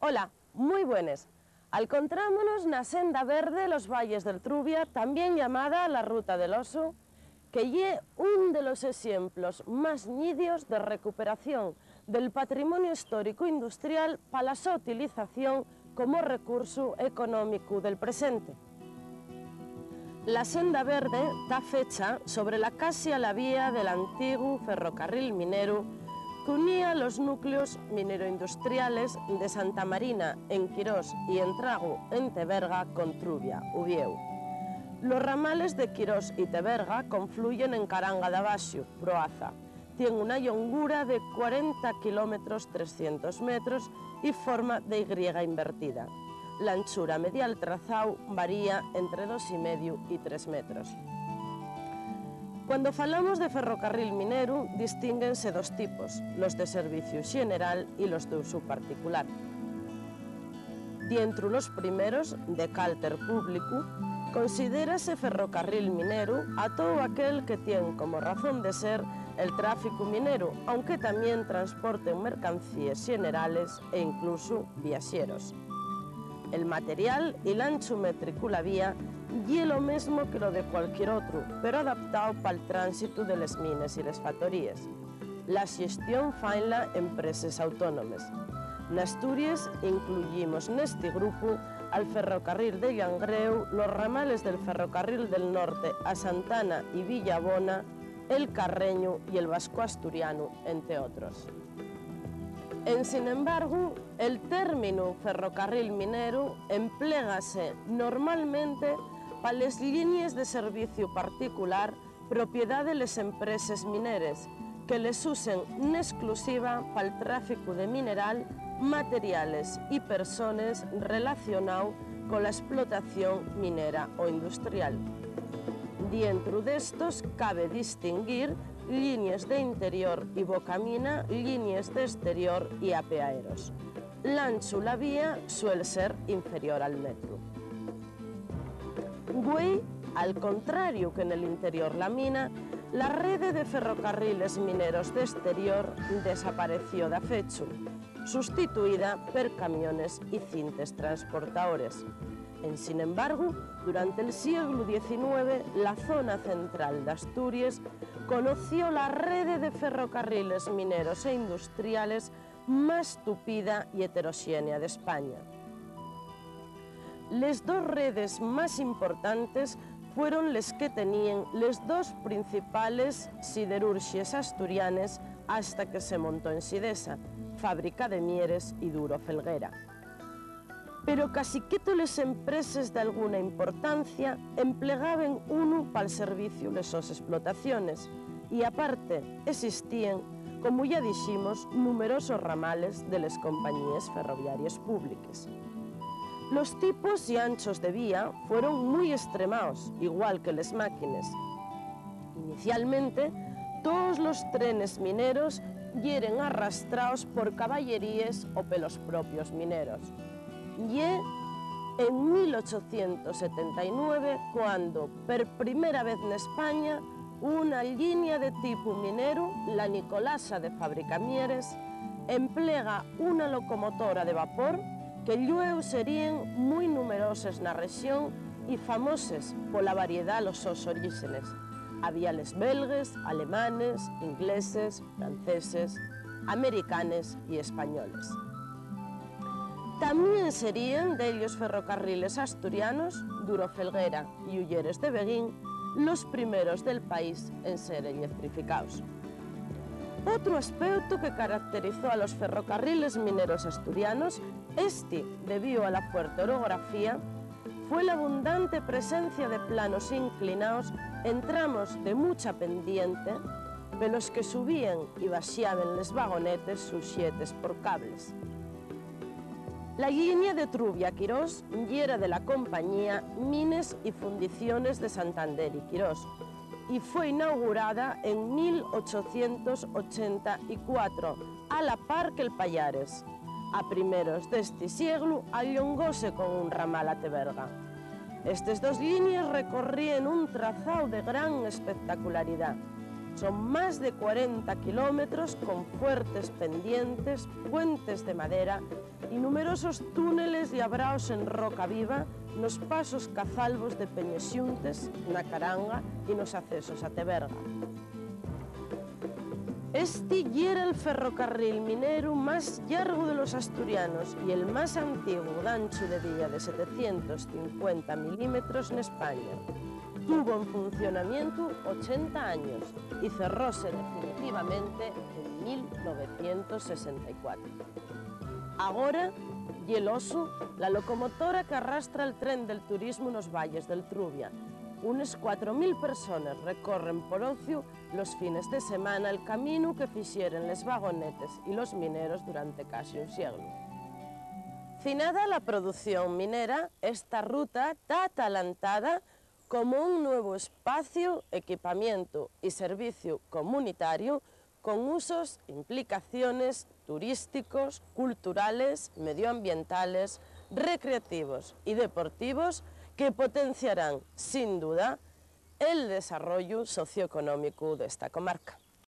Hola, muy buenas. Encontrámonos na senda verde los valles del Trubia, también llamada la Ruta del Oso, que es un de los ejemplos más nítidos de recuperación del patrimonio histórico industrial para su utilización como recurso económico del presente. La senda verde está fecha sobre la casi a la vía del antiguo ferrocarril minero que unía los núcleos minero-industriales de Santa Marina en Quirós y Entragu en Teberga con Trubia, Uvieu. Los ramales de Quirós y Teberga confluyen en Caranga de Abaixo, Proaza. Tiene una longura de 40 kilómetros 300 metros y forma de Y invertida. La anchura media del trazado varía entre 2,5 y 3 metros. Cuando falamos de ferrocarril minero, distínguense dos tipos, los de servicio general y los de uso particular. Dentro los primeros, de cálter público, considérase ferrocarril minero a todo aquel que tiene como razón de ser el tráfico minero, aunque también transporten mercancías generales e incluso viajeros. El material y el ancho métrico la vía y lo mismo que lo de cualquier otro, pero adaptado para el tránsito de las minas y las factorías. La gestión faenla empresas autónomas. En Asturias incluimos en este grupo al ferrocarril de Llangreu, los ramales del ferrocarril del norte a Santana y Villabona, el Carreño y el Vasco Asturiano, entre otros. Sin embargo, el término ferrocarril minero emplégase normalmente para las líneas de servicio particular propiedad de las empresas mineras que les usen en exclusiva para el tráfico de mineral, materiales y personas relacionado con la explotación minera o industrial. Dentro de estos cabe distinguir líneas de interior y bocamina, líneas de exterior y apeaderos. L'ancho la vía suele ser inferior al metro. Güey, al contrario que en el interior la mina, la red de ferrocarriles mineros de exterior desapareció de fecho, sustituida por camiones y cintas transportadores. Sin embargo, durante el siglo XIX, la zona central de Asturias conoció la red de ferrocarriles mineros e industriales más tupida y heterogénea de España. Las dos redes más importantes fueron las que tenían las dos principales siderurgias asturianas hasta que se montó en Sidesa, Fábrica de Mieres y Duro Felguera. Pero casi que todas las empresas de alguna importancia empleaban uno para el servicio de sus explotaciones y aparte existían, como ya dijimos, numerosos ramales de las compañías ferroviarias públicas. Los tipos y anchos de vía fueron muy extremados, igual que las máquinas. Inicialmente, todos los trenes mineros eran arrastrados por caballerías o por los propios mineros. Y en 1879 cuando, por primera vez en España, una línea de tipo minero, la Nicolasa de Fábrica Mieres, emplea una locomotora de vapor que luego serían muy numerosas en la región y famosas por la variedad de los sus orígenes. Había les belgas, alemanes, ingleses, franceses, americanos y españoles. También serían de ellos ferrocarriles asturianos, Duro Felguera y Ulleres de Beguín, los primeros del país en ser electrificados. Otro aspecto que caracterizó a los ferrocarriles mineros asturianos, debido a la fuerte orografía, fue la abundante presencia de planos inclinados en tramos de mucha pendiente, de los que subían y baixaban los vagonetes sujetos por cables. La línea de Trubia a Quirós era de la compañía Mines y Fundiciones de Santander y Quirós y fue inaugurada en 1884, a la par que el Pallares. A primeros de este siglo allongóse con un ramal a Teberga. Estas dos líneas recorrían un trazado de gran espectacularidad. Son más de 40 kilómetros con fuertes pendientes, puentes de madera y numerosos túneles labrados en roca viva nos pasos cazalvos de Peñexuntes, na Caranga e nos accesos a Teberga. Este era el ferrocarril minero más largo de los asturianos y el más antiguo gancho de vía de 750 milímetros en España. Tuvo en funcionamiento 80 años y cerróse definitivamente en 1964. Ahora, y el oso, la locomotora que arrastra el tren del turismo en los valles del Trubia. Unes 4.000 personas recorren por ocio los fines de semana el camino que fixeren les vagonetes y los mineros durante casi un siglo. Finada la producción minera, esta ruta está atalantada como un nuevo espacio, equipamiento y servicio comunitario con usos, implicaciones turísticos, culturales, medioambientales, recreativos y deportivos que potenciarán, sin duda, el desarrollo socioeconómico de esta comarca.